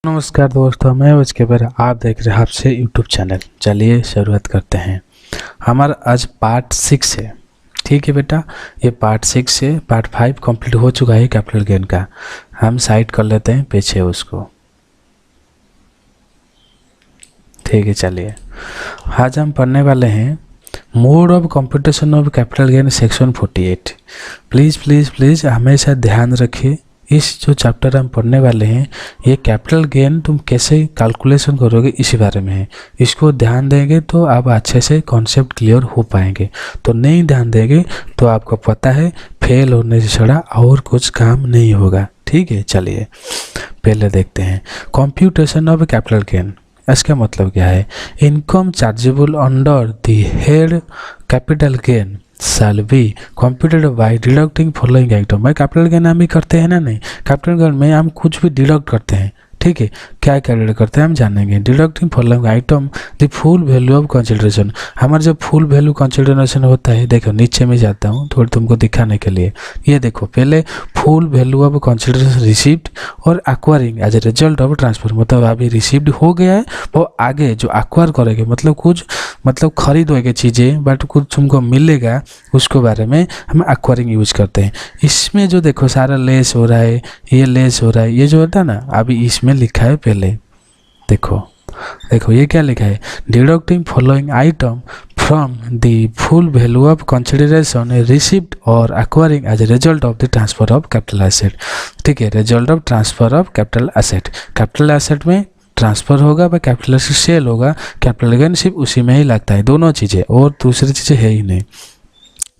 नमस्कार दोस्तों, मैं उसके बाद आप देख रहे हैं आपसे यूट्यूब चैनल। चलिए शुरुआत करते हैं। हमारा आज पार्ट 6 है। ठीक है बेटा, ये पार्ट 6 है। पार्ट 5 कंप्लीट हो चुका है कैपिटल गेन का। हम साइड कर लेते हैं पीछे उसको। ठीक है, चलिए आज हम पढ़ने वाले हैं mode of computation of capital gain section 48। Please हमेशा ध्यान रखिए, इस जो चैप्टर हम पढ़ने वाले हैं ये कैपिटल गेन तुम कैसे कैलकुलेशन करोगे इसी बारे में है। इसको ध्यान देंगे तो आप अच्छे से कॉन्सेप्ट क्लियर हो पाएंगे, तो नहीं ध्यान देंगे तो आपको पता है फेल होने से छड़ा और कुछ काम नहीं होगा। ठीक है, चलिए पहले देखते हैं कंप्यूटेशन ऑफ कैपिटल गेन। इसका मतलब क्या है? Income chargeable under the head capital gain shall be computed by deducting following item। भाई कैपिटल गेन हम ही करते हैं ना, नहीं कैपिटल गेन में हम कुछ भी डिडक्ट करते हैं। ठीक है, क्या डिडक्ट करते हैं हम जानेंगे। Deducting following item the full value of consideration. हमारा जब फुल वैल्यू कंसिडरेशन होता है, देखो नीचे में जाता हूँ थोड़ी तुमको दिखाने के लिए। ये देखो पहले full value of consideration received और acquiring as a result of transfer. मतलब अभी रिसीव्ड हो गया है, वो आगे जो एक्वायर करेंगे मतलब कुछ मतलब खरीदोगे चीज़ें बट कुछ तुमको मिलेगा, उसको बारे में हम एक्वायरिंग यूज करते हैं। इसमें जो देखो सारा लेस हो रहा है, ये लेस हो रहा है, ये जो होता है ना अभी इसमें लिखा है। पहले देखो ये क्या लिखा है, deducting following item from the full value of consideration received और acquiring as a result of the transfer of capital asset. ठीक है, result of transfer of capital asset. Capital asset में ट्रांसफर होगा व कैपिटल एसेट सेल होगा। Capital gain सिर्फ उसी में ही लगता है, दोनों चीज़ें, और दूसरी चीज़ें है ही नहीं।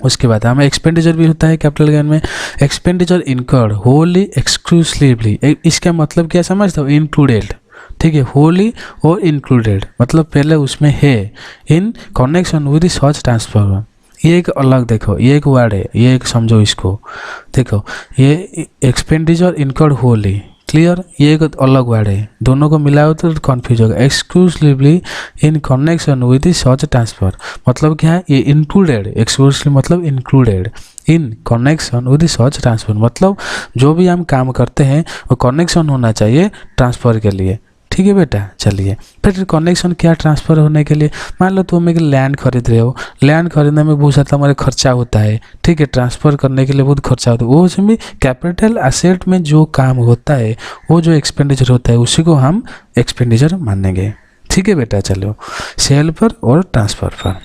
उसके बाद हमें एक्सपेंडिचर भी होता है कैपिटल गेन में। Expenditure incurred wholly exclusively. इसका मतलब क्या समझते हो? इंक्लूडेड। ठीक है, होली और इंक्लूडेड मतलब पहले उसमें है इन कनेक्शन विद सच ट्रांसफर। ये एक अलग देखो, ये एक वर्ड है, ये एक समझो इसको। देखो ये एक्सपेंडिचर इनकर्ड होली, क्लियर, ये एक अलग वर्ड है, दोनों को मिलाओ तो कन्फ्यूज होगा। Exclusively in connection with such transfer मतलब क्या है? ये इंक्लूडेड। एक्सक्लूसिवली मतलब included in connection with such transfer मतलब जो भी हम काम करते हैं वो कनेक्शन होना चाहिए ट्रांसफर के लिए। ठीक है बेटा, चलिए फिर कनेक्शन क्या ट्रांसफ़र होने के लिए। मान लो तुम एक लैंड खरीद रहे हो, लैंड खरीदने में बहुत सारा हमारे खर्चा होता है। ठीक है, ट्रांसफ़र करने के लिए बहुत खर्चा होता है, वो उसमें कैपिटल एसेट में जो काम होता है वो जो एक्सपेंडिचर होता है उसी को हम एक्सपेंडिचर मानेंगे। ठीक है बेटा, चलो सेल पर और ट्रांसफ़र पर।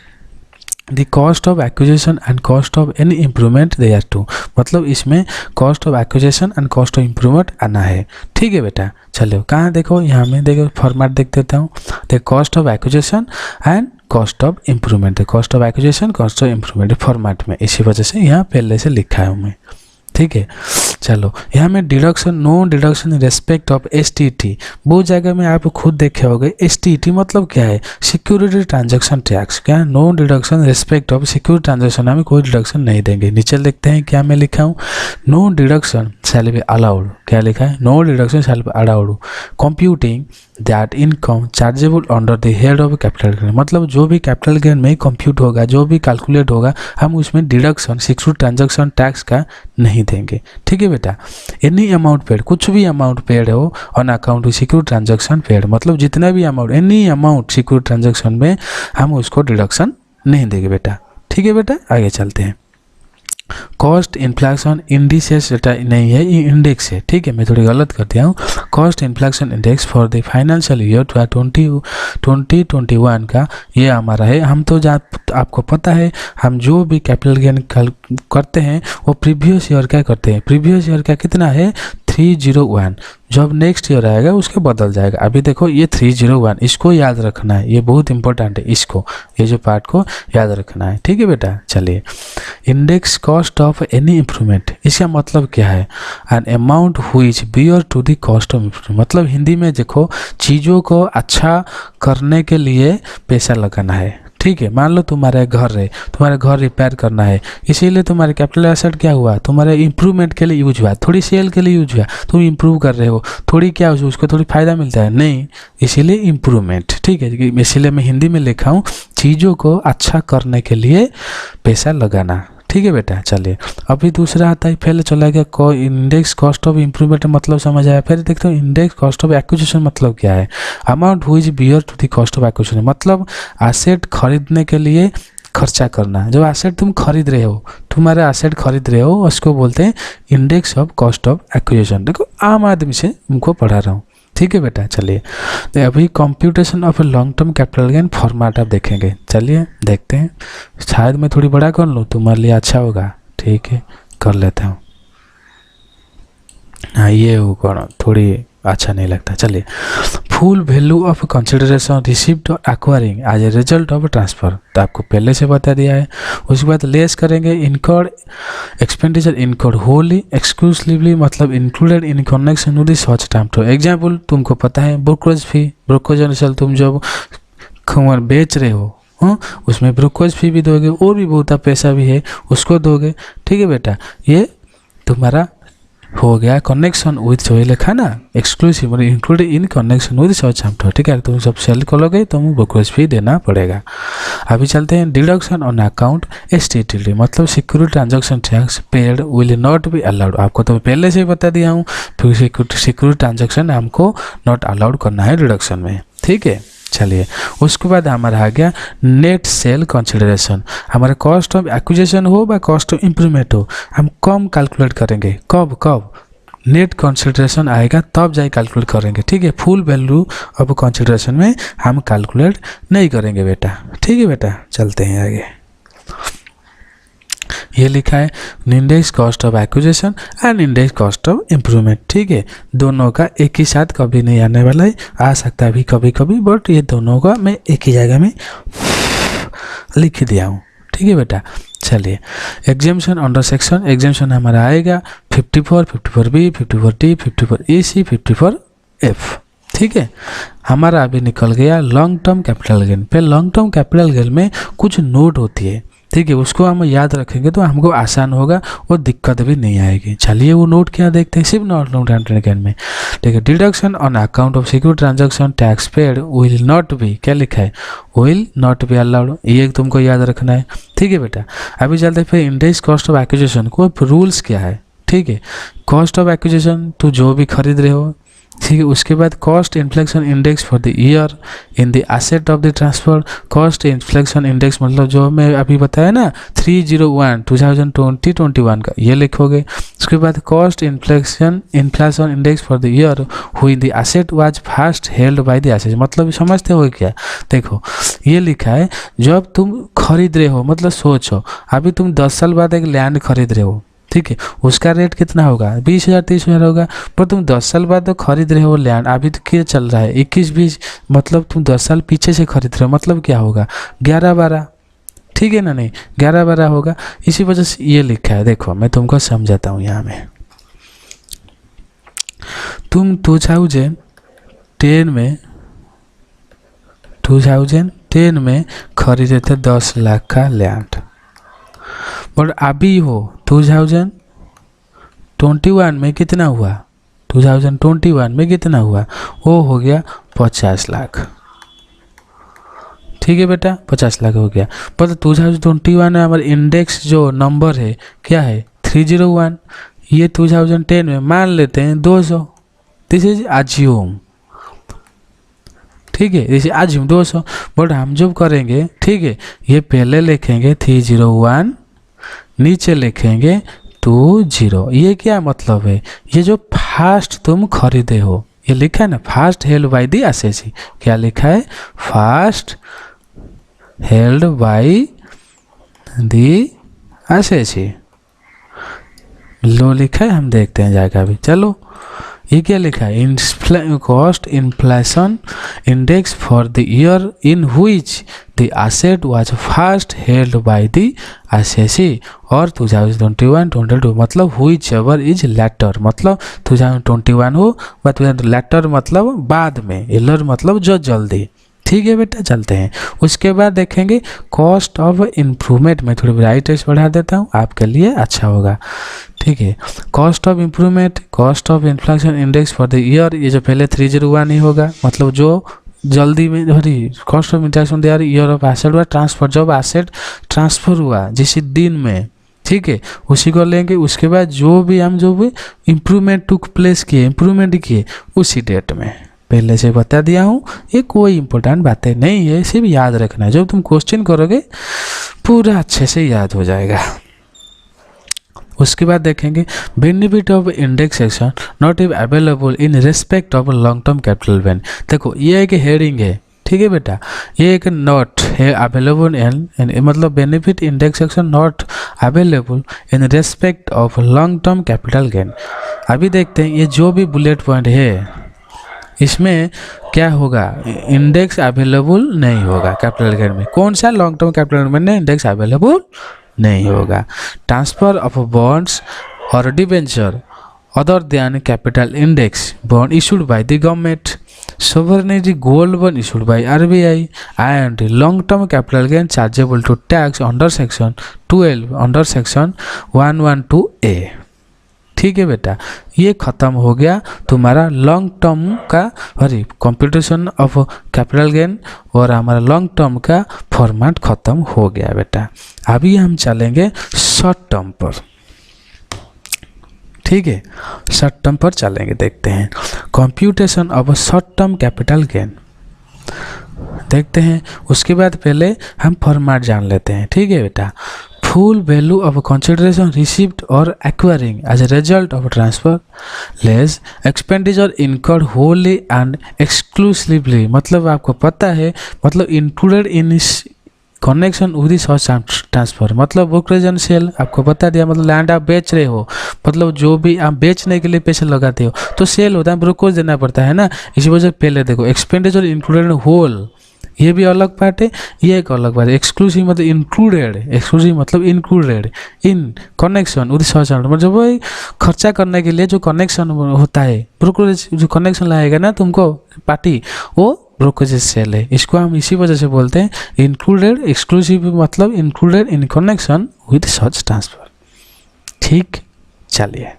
The cost of acquisition and cost of any improvement they are two. मतलब इसमें cost of acquisition and cost of improvement आना है। ठीक है बेटा, चलो कहाँ देखो, यहाँ में देखो फॉर्मेट देख देता हूँ। The cost of acquisition and cost of improvement. The cost of acquisition cost of improvement format में, इसी वजह से यहाँ पहले से लिखा है मैं। ठीक है, चलो यहाँ में deduction, no deduction in respect of STT. बहुत जगह में आप खुद देखे होंगे। एसटीटी मतलब क्या है? Security transaction tax. क्या? No deduction respect of security transaction, हमें कोई डिडक्शन नहीं देंगे। नीचे लिखते हैं क्या मैं लिखा हूँ, no deduction shall be allowed. क्या लिखा है? No deduction shall be allowed computing that income chargeable under the head of capital gain. मतलब जो भी कैपिटल गेन में कंप्यूट होगा, जो भी कैलकुलेट होगा, हम उसमें डिडक्शन सिक्योरिटी ट्रांजैक्शन टैक्स का नहीं देंगे। ठीक है बेटा, एनी अमाउंट पेड, कुछ भी अमाउंट पेड हो on account security transaction paid मतलब जितना भी amount, any amount security transaction में हम उसको डिडक्शन नहीं देंगे बेटा। ठीक है बेटा, आगे चलते हैं। कॉस्ट इन्फ्लेक्शन इंडिसेस डेटा नहीं है, ये इंडेक्स है। ठीक है, मैं थोड़ी गलत कर दिया हूँ। Cost inflection index for the financial year 2021 का ये हमारा है। हम तो आपको पता है हम जो भी कैपिटल गेन करते हैं वो प्रीवियस ईयर का करते हैं। प्रीवियस ईयर का कितना है? 301। जब नेक्स्ट ईयर आएगा उसके बदल जाएगा। अभी देखो ये 301, इसको याद रखना है, ये बहुत इंपॉर्टेंट है। इसको, ये जो पार्ट को याद रखना है। ठीक है बेटा, चलिए index cost of any improvement, इसका मतलब क्या है? An amount which bear to the cost of improvement. मतलब हिंदी में देखो चीज़ों को अच्छा करने के लिए पैसा लगाना है। ठीक है, मान लो तुम्हारा घर है, तुम्हारा घर रिपेयर करना है, इसीलिए तुम्हारे कैपिटल एसेट क्या हुआ? तुम्हारे इंप्रूवमेंट के लिए यूज हुआ, थोड़ी सेल के लिए यूज हुआ, तुम इंप्रूव कर रहे हो, थोड़ी क्या उसको थोड़ी फायदा मिलता है, नहीं, इसीलिए इंप्रूवमेंट। ठीक है, इसीलिए मैं हिंदी में लिखा हूँ चीज़ों को अच्छा करने के लिए पैसा लगाना। ठीक है बेटा। चलिए अभी दूसरा आता है, पहले चला गया इंडेक्स कॉस्ट ऑफ इम्प्रूवमेंट मतलब समझ आया। फिर देखते हैं इंडेक्स कॉस्ट ऑफ एक्विजिशन मतलब क्या है। Amount which is bear to the cost of acquisition, मतलब एसेट खरीदने के लिए खर्चा करना। जो एसेट तुम खरीद रहे हो, तुम्हारा एसेट खरीद रहे हो, उसको बोलते हैं index of cost of acquisition. देखो आम आदमी से तुमको पढ़ा रहा हूँ, ठीक है बेटा। चलिए तो अभी computation of long term capital gain format आप देखेंगे। चलिए देखते हैं, शायद मैं थोड़ी बड़ा कर लूँ, तुम्हारे लिए अच्छा होगा। ठीक है कर लेता हूँ। हाँ ये वो कौन थोड़ी अच्छा नहीं लगता। चलिए full value of consideration received और acquiring as a result of transfer, तो आपको पहले से बता दिया है। उसके बाद लेस करेंगे incurred expenditure incurred wholly exclusively मतलब included in connection with such term. तो एग्जाम्पल तुमको पता है ब्रोकरेज फी, ब्रोकरेज अनुसार तुम जब खबर बेच रहे हो उसमें ब्रोकरेज फी भी दोगे और भी बहुत पैसा भी है उसको दोगे। ठीक है बेटा, ये तुम्हारा हो गया कनेक्शन विद जो लिखा ना एक्सक्लूसिव मतलब included in connection with such term. ठीक है, तुम सब सेल करोगे तो ब्रोकरेज फी देना पड़ेगा। अभी चलते हैं डिडक्शन ऑन अकाउंट एसटीटी मतलब security transaction tax paid will not be allowed. आपको तो पहले से ही बता दिया हूँ, फिर सिक्योरिटी ट्रांजैक्शन हमको नॉट अलाउड करना है डिडक्शन में। ठीक है चलिए उसके बाद हमारा आ गया नेट सेल कंसिडरेशन। हमारा कॉस्ट ऑफ एक्विजिशन हो या कॉस्ट ऑफ इम्प्रूवमेंट हो, हम कम कैलकुलेट करेंगे। कब नेट कंसिडरेशन आएगा तब जाए कैलकुलेट करेंगे। ठीक है, फुल वैल्यू ऑफ कंसिडरेशन में हम कैलकुलेट नहीं करेंगे बेटा। ठीक है बेटा, चलते हैं आगे। ये लिखा है index cost of acquisition and index cost of improvement. ठीक है, दोनों का एक ही साथ कभी नहीं आने वाला है, आ सकता है भी कभी कभी, बट ये दोनों का मैं एक ही जगह में लिख दिया हूँ। ठीक है बेटा, चलिए एग्जाम्शन अंडर सेक्शन एग्जाम्शन हमारा आएगा 54, 54B, 54D, 54EC, 54F। ठीक है, हमारा अभी निकल गया लॉन्ग टर्म कैपिटल गेन पे। लॉन्ग टर्म कैपिटल गेन में कुछ नोट होती है, ठीक है, उसको हम याद रखेंगे तो हमको आसान होगा और दिक्कत भी नहीं आएगी। चलिए वो नोट क्या देखते हैं सिर्फ not long term capital gain में। ठीक है, deduction on account of security transaction tax paid will not be, क्या लिखा है, विल नॉट बी अलाउड, ये तुमको याद रखना है। ठीक है बेटा, अभी चलते हैं फिर इंडेक्स कॉस्ट ऑफ एक्विजिशन को रूल्स क्या है। ठीक है, कॉस्ट ऑफ एक्विजिशन तो जो भी खरीद रहे हो, ठीक है, उसके बाद cost inflection index for the year in the asset of the transfer. Cost inflection index मतलब जो मैं अभी बताया ना 301 2020-21 का, ये लिखोगे। उसके बाद cost inflection index for the year हुई the asset was first held by the asset, मतलब समझते हो क्या। देखो ये लिखा है जब तुम खरीद रहे हो, मतलब सोचो अभी तुम 10 साल बाद एक लैंड खरीद रहे हो, ठीक है, उसका रेट कितना होगा 20,000 30,000 होगा, पर तुम 10 साल बाद तो खरीद रहे हो लैंड, अभी तो क्या चल रहा है 21-20, मतलब तुम 10 साल पीछे से खरीद रहे हो, मतलब क्या होगा 11-12। ठीक है ना, नहीं 11-12 होगा। इसी वजह से ये लिखा है। देखो मैं तुमको समझाता हूँ, यहाँ में तुम 2010 में खरीदे थे 10 लाख का लैंड, बट अभी हो 2021 में कितना हुआ, 2021 में कितना हुआ, वो हो गया 50 लाख। ठीक है बेटा, 50 लाख हो गया। पर 2021 में हमारा इंडेक्स जो नंबर है क्या है 301, ये 2010 में मान लेते हैं 200। दिस इज अज्यूम, ठीक है, दिस इज अज्यूम 200, बट हम जब करेंगे, ठीक है, ये पहले लिखेंगे 301, नीचे लिखेंगे 20। ये क्या मतलब है, ये जो फास्ट तुम खरीदे हो, ये लिखा है ना first held by the assessee, क्या लिखा है first held by the assessee, लो लिखा है, हम देखते हैं जाएगा अभी। चलो ये क्या लिखा है, cost inflation index for the year in which the asset was first held by the एसेसी और 2021-22, मतलब व्हिच एवर इज लेटर, मतलब 2021 हो बट लेटर मतलब बाद में, एलर मतलब जो जल्दी। ठीक है बेटा, चलते हैं। उसके बाद देखेंगे कॉस्ट ऑफ इम्प्रूवमेंट। मैं थोड़ी ब्राइटनेस बढ़ा देता हूँ, आपके लिए अच्छा होगा। ठीक है, cost of improvement, cost of inflation index for the year, ये जो पहले 301 ही होगा, मतलब जो जल्दी में cost of interaction year of asset हुआ ट्रांसफर, जब एसेट ट्रांसफर हुआ जिस दिन में, ठीक है, उसी को लेंगे। उसके बाद जो भी इम्प्रूवमेंट टुक प्लेस किए, इम्प्रूवमेंट किए उसी डेट में, पहले से बता दिया हूँ, ये कोई इंपॉर्टेंट बातें नहीं है, सिर्फ याद रखना है। जब तुम क्वेश्चन करोगे पूरा अच्छे से याद हो जाएगा। उसके बाद देखेंगे बेनिफिट ऑफ इंडेक्सेशन नॉट इव available in respect of long term capital gain. देखो ये एक हेडिंग है, ठीक है बेटा, ये एक नॉट है अवेलेबल इन मतलब benefit indexation not available in respect of long term capital gain. अभी देखते हैं ये जो भी बुलेट पॉइंट है इसमें क्या होगा, इंडेक्स अवेलेबल नहीं होगा कैपिटल गेन में। कौन सा, लॉन्ग टर्म कैपिटल गेन में इंडेक्स अवेलेबल नहीं होगा। ट्रांसफर ऑफ बॉन्ड्स और debenture other than capital index bond issued by the government, sovereignty gold bond issued by RBI and long term capital gain chargeable to tax under section 12 under section 112A। ठीक है बेटा, ये खत्म हो गया तुम्हारा long term का computation of capital gain और हमारा लॉन्ग टर्म का फॉर्मेट खत्म हो गया बेटा। अभी हम चलेंगे शॉर्ट टर्म पर, ठीक है, शॉर्ट टर्म पर चलेंगे। देखते हैं computation of short term capital gain देखते हैं। उसके बाद पहले हम फॉर्मेट जान लेते हैं, ठीक है बेटा। Full value of consideration received और acquiring as a result of transfer less expenditure incurred wholly and exclusively, मतलब आपको पता है, मतलब included in connection with such transfer, मतलब ब्रोकरेज एंड सेल आपको बता दिया, मतलब लैंड आप बेच रहे हो, मतलब जो भी आप बेचने के लिए पैसे लगाते हो तो सेल होता है, ब्रोकरेज देना पड़ता है ना। इसी वजह से पहले देखो एक्सपेंडिचर इंक्लूडेड होल, ये भी अलग पार्ट है, ये एक अलग पार्ट है। एक्सक्लूसिव मतलब इंक्लूडेड, एक्सक्लूसिव मतलब इंक्लूडेड इन कनेक्शन विद सच, मतलब वही खर्चा करने के लिए जो कनेक्शन होता है, ब्रोकरेज जो कनेक्शन लाएगा ना तुमको पार्टी, वो ब्रोकरेज सेल है। इसको हम इसी वजह से बोलते हैं इंक्लूडेड, एक्सक्लूसिव मतलब included in connection with such transfer. ठीक, चलिए।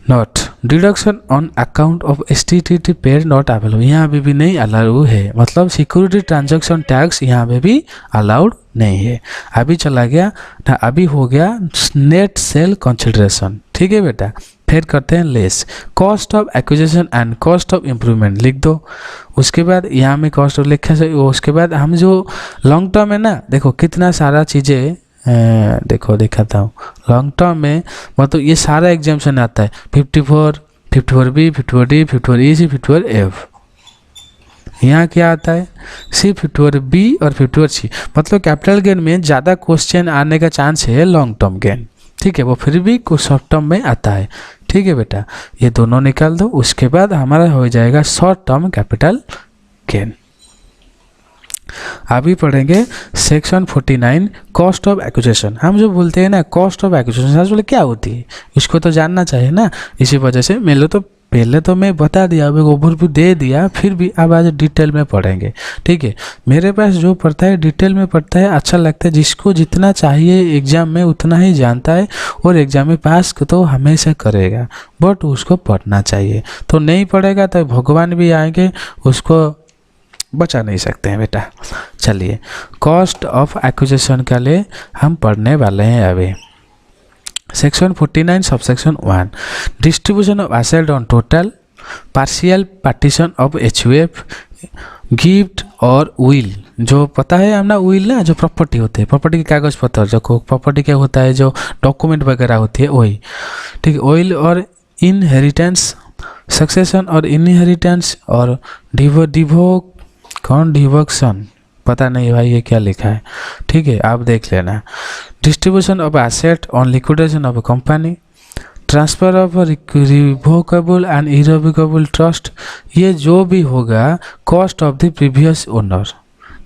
Not deduction on account of STT paid not available, यहाँ पे भी नहीं अलाउड है, मतलब सिक्योरिटी ट्रांजैक्शन टैक्स यहाँ पे भी अलाउड नहीं है। अभी चला गया ना, अभी हो गया नेट सेल कंसिडरेशन, ठीक है बेटा। फिर करते हैं less cost of acquisition and cost of improvement, लिख दो। उसके बाद यहाँ में कॉस्ट ऑफ लिखा से, उसके बाद हम जो लॉन्ग टर्म है ना, देखो कितना सारा चीज़ें देखो दिखाता हूँ। लॉन्ग टर्म में मतलब ये सारा एग्जाम्पशन आता है 54, 54B, 54D, 54E, 54F। यहाँ क्या आता है, सिर्फ 54B और 54C, मतलब कैपिटल गेन में ज़्यादा क्वेश्चन आने का चांस है लॉन्ग टर्म गेन, ठीक है, वो फिर भी कुछ शॉर्ट टर्म में आता है, ठीक है बेटा। ये दोनों निकाल दो, उसके बाद हमारा हो जाएगा शॉर्ट टर्म कैपिटल गेन। अभी पढ़ेंगे सेक्शन 49 कॉस्ट ऑफ एक्विजिशन। हम जो बोलते हैं ना कॉस्ट ऑफ एक्विजिशन बोले क्या होती है, इसको तो जानना चाहिए ना। इसी वजह से पहले तो मैं बता दिया, अब ओवरव्यू दे दिया, फिर भी अब आज डिटेल में पढ़ेंगे, ठीक है। मेरे पास जो पढ़ता है डिटेल में पढ़ता है, अच्छा लगता है। जिसको जितना चाहिए एग्जाम में उतना ही जानता है और एग्जाम में पास तो हमेशा करेगा, बट उसको पढ़ना चाहिए। तो नहीं पढ़ेगा तो भगवान भी आएंगे, उसको बचा नहीं सकते हैं बेटा। चलिए, कॉस्ट ऑफ एक्विजिशन के लिए हम पढ़ने वाले हैं अभी। Section 49 subsection 1 distribution of asset on total partial partition of HUF gift और विल। जो पता है हम ना, विल ना जो प्रॉपर्टी होते हैं, प्रॉपर्टी के कागज पत्र, जो प्रॉपर्टी क्या होता है, जो डॉक्यूमेंट वगैरह होती है वही, ठीक है। विल और इनहेरिटेंस, सक्सेशन और इनहेरिटेंस और डिवोक्शन, पता नहीं भाई ये क्या लिखा है, ठीक है, आप देख लेना। Distribution of asset on liquidation of company, transfer of revocable and irrevocable trust, ये जो भी होगा cost of the previous owner,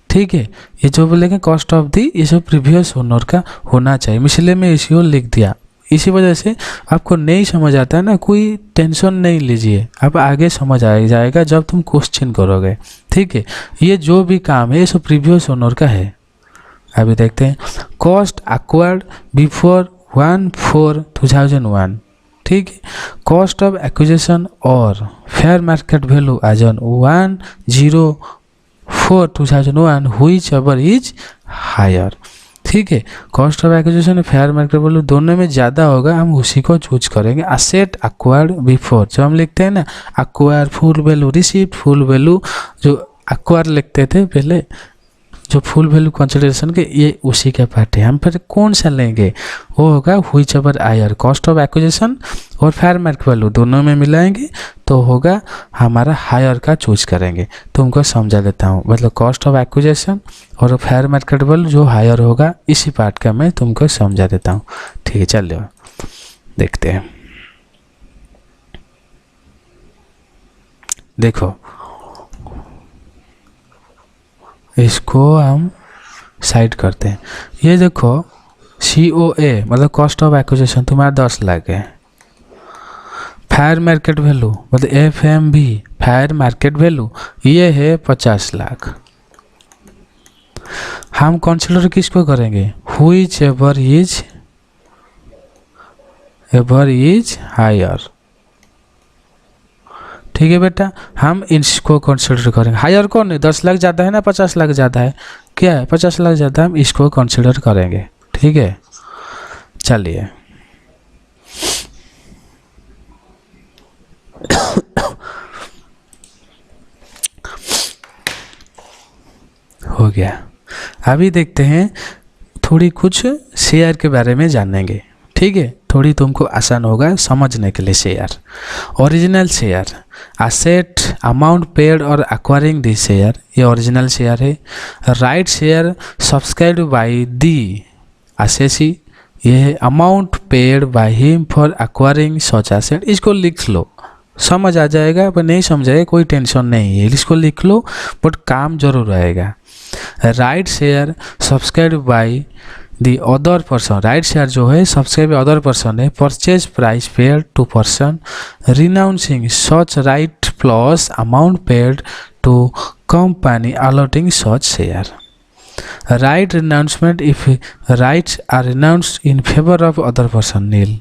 ठीक है। ये जो बोलेंगे कॉस्ट ऑफ द, ये सब प्रीवियस ओनर का होना चाहिए, इसलिए मैं इसी लिख दिया। इसी वजह से आपको नहीं समझ आता है ना, कोई टेंशन नहीं लीजिए, अब आगे समझ आ जाएगा जब तुम क्वेश्चन करोगे, ठीक है। ये जो भी काम है ये सब प्रीवियस ओनर का है। अभी देखते हैं कॉस्ट एक्वायर्ड बिफोर 1/4/2001, ठीक है। कॉस्ट ऑफ एक्विजिशन और fair market value as on 1/04/2001 whichever is higher, ठीक है, कॉस्ट ऑफ एक्विजिशन और फेयर मार्केट वैल्यू दोनों में ज़्यादा होगा, हम उसी को चूज करेंगे। असेट अक्वायर्ड बिफोर, जो हम लिखते हैं ना acquire full value received full value, जो अक्वायर लिखते थे पहले, जो फुल वैल्यू कंसिडरेशन के, ये उसी के पार्ट है। हम फिर कौन सा लेंगे, वो होगा whichever higher, cost of acquisition और फेयर मार्केट वैल्यू दोनों में मिलाएंगे तो होगा हमारा हायर का चूज करेंगे। तुमको समझा देता हूँ, मतलब कॉस्ट ऑफ एक्विजिशन और फेयर मार्केट वैल्यू जो हायर होगा, इसी पार्ट का मैं तुमको समझा देता हूँ। ठीक है, चलिए देखते हैं। देखो इसको हम साइड करते हैं। ये देखो COA मतलब कॉस्ट ऑफ एक्विजिशन तुम्हारा 10 लाख है। फेयर मार्केट वैल्यू मतलब FMV फेयर मार्केट वैल्यू ये है 50 लाख। हम कंसीडर किसको करेंगे, व्हिच एवर इज हायर। ठीक है बेटा, हम इसको कंसिडर करेंगे। हायर कौन है, 10 लाख ज़्यादा है ना 50 लाख ज़्यादा है, क्या है 50 लाख ज़्यादा, हम इसको कंसिडर करेंगे। ठीक है, चलिए हो गया। अभी देखते हैं थोड़ी कुछ शेयर के बारे में जानेंगे। ठीक है, थोड़ी तुमको आसान होगा समझने के लिए। Share, original share, asset amount paid और एक्वायरिंग दी शेयर, ये ओरिजिनल शेयर है। Right share subscribed by the assessee, ये है amount paid by him for acquiring such asset. इसको लिख लो, समझ आ जाएगा, पर नहीं समझाएगा कोई टेंशन नहीं है, इसको लिख लो बट काम जरूर रहेगा। Right share subscribed by the other person, right share जो है सब्सक्राइब अदर पर्सन है। Purchase price paid to person, renouncing such right plus amount paid to company allotting such share. Right renouncement if rights are renounced in favour of other person, nil.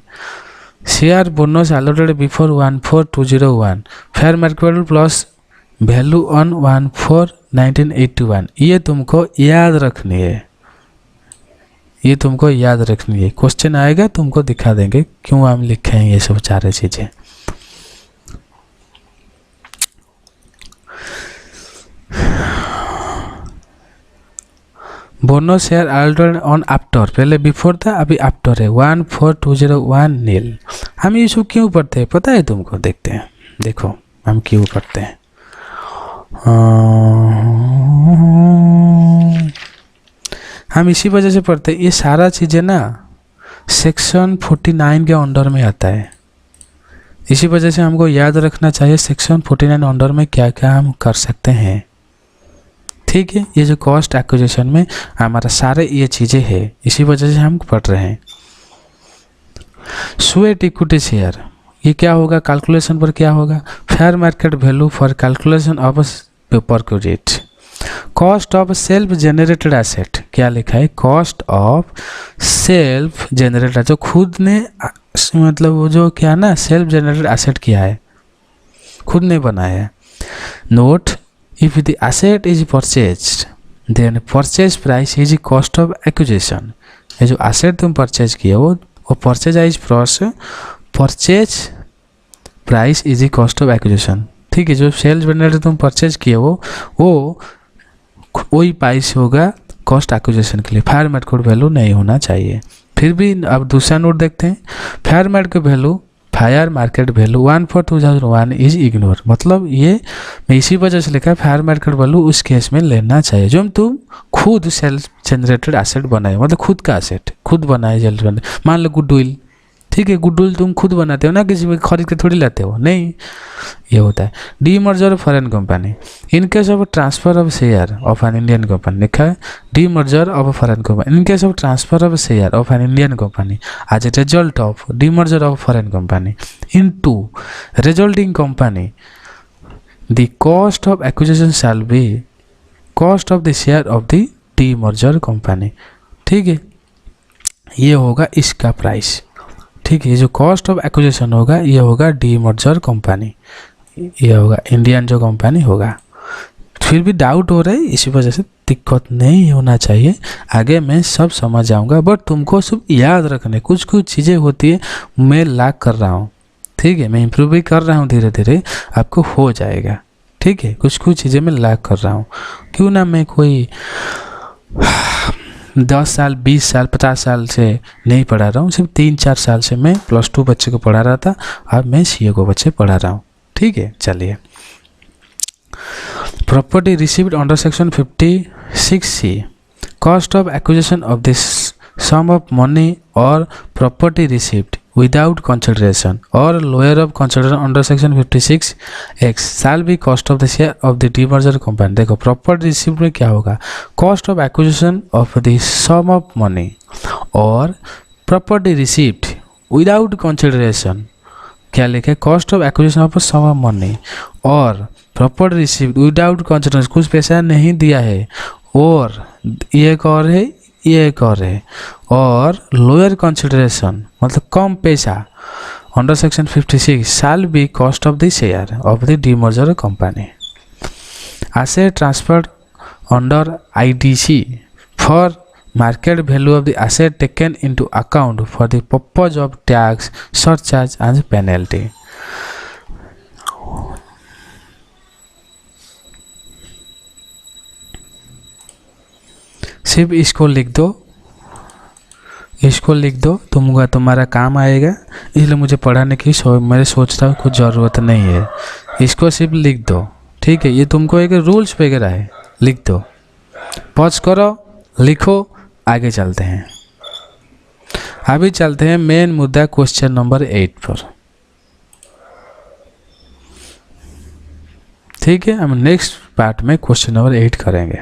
Share bonus allotted before 14201, fair market value plus value on 1/4/1981। ये तुमको याद रखनी है, ये तुमको याद रखनी है। क्वेश्चन आएगा तुमको दिखा देंगे क्यों हम लिखे हैं ये सब सारे चीजें। Bonus share Altered on after, पहले बिफोर था अभी आफ्टर है। 14201 नील। हम ये सब क्यों पढ़ते हैं पता है तुमको, देखते हैं। देखो हम क्यों पढ़ते हैं, हम इसी वजह से पढ़ते हैं। ये सारा चीज़ें ना सेक्शन 49 के अंडर में आता है, इसी वजह से हमको याद रखना चाहिए सेक्शन 49 अंडर में क्या क्या हम कर सकते हैं। ठीक है, ये जो कॉस्ट एक्विजिशन में हमारा सारे ये चीज़ें हैं, इसी वजह से हम पढ़ रहे हैं। स्वेट इक्विटी शेयर, ये क्या होगा, कैलकुलेशन पर क्या होगा, fair market value for calculation of paper credit. Cost of self generated asset, क्या लिखा है, कॉस्ट ऑफ सेल्फ जनरेटेड, जो खुद ने मतलब वो जो क्या ना सेल्फ जनरेटेड एसेट किया है, खुद ने बनाया है। Note if the asset is purchased then purchase price is cost of acquisition. ये जो एसेट तुम परचेज किया वो purchase is plus purchase price is the cost of acquisition. ठीक है, जो सेल्स जनरेटेड तुम परचेज किए वो वही प्राइस होगा कॉस्ट एक्विजिशन के लिए। फेयर मार्केट वैल्यू नहीं होना चाहिए। फिर भी अब दूसरा नोट देखते हैं, fair market value 1/4/2001 is ignore, मतलब ये मैं इसी वजह से लिखा है फेयर मार्केट वैल्यू उस केस में लेना चाहिए जो तुम खुद सेल्फ जनरेटेड एसेट बनाए, मतलब खुद का एसेट खुद बनाए सेल्फ बनाए। मान लो गुडविल, ठीक है, गुडविल तुम खुद बनाते हो ना, किसी को खरीद के थोड़ी लाते हो, नहीं, ये होता है। Demerger of foreign company, in case of transfer of share of an Indian company, लिखा है demerger of foreign company in case of transfer of share of an Indian company as a result of demerger of foreign company into resulting company, the cost of acquisition shall be cost of the share of the demerger company. ठीक है, ये होगा इसका price. ठीक है, ये जो cost of acquisition होगा ये होगा डी मर्जर कंपनी, ये होगा इंडियन जो कंपनी होगा। फिर भी डाउट हो रहा है, इसी वजह से दिक्कत नहीं होना चाहिए, आगे मैं सब समझ जाऊंगा। बट तुमको सिर्फ याद रखने कुछ कुछ चीज़ें होती है, मैं लाग कर रहा हूँ, ठीक है, मैं इम्प्रूव भी कर रहा हूँ धीरे धीरे, आपको हो जाएगा, ठीक है। कुछ कुछ चीज़ें मैं लाग कर रहा हूँ, क्यों ना मैं कोई 10 साल 20 साल 50 साल से नहीं पढ़ा रहा हूँ, सिर्फ 3-4 साल से मैं +2 बच्चे को पढ़ा रहा था, अब मैं CA को बच्चे पढ़ा रहा हूँ, ठीक है। चलिए, property received under section 56C, cost of acquisition of this sum of money और property received without consideration or lower of consideration under section 56X shall be cost of the share of the demerger company। देखो property received में क्या होगा, cost of acquisition of the sum of money और property received without consideration, क्या लिखे, cost of acquisition of sum of money और property received without consideration, कुछ पैसा नहीं दिया है, और ये एक और है, ये एक और है, और लोअर कंसिडरेशन मतलब कम पैसा under section 56 shall be cost of the share of the demerger company. Asset transferred under IDC for market value of the asset taken into account for the purpose of tax surcharge and penalty. सिर्फ इसको लिख दो, इसको लिख दो, तुम्हारा काम आएगा, इसलिए मुझे पढ़ाने की मेरे सोचता हूँ कुछ ज़रूरत नहीं है, इसको सिर्फ लिख दो, ठीक है। ये तुमको एक रूल्स वगैरह है, लिख दो, पॉज करो, लिखो, आगे चलते हैं। अभी चलते हैं मेन मुद्दा क्वेश्चन नंबर 8 पर, ठीक है। हम नेक्स्ट पार्ट में क्वेश्चन नंबर 8 करेंगे।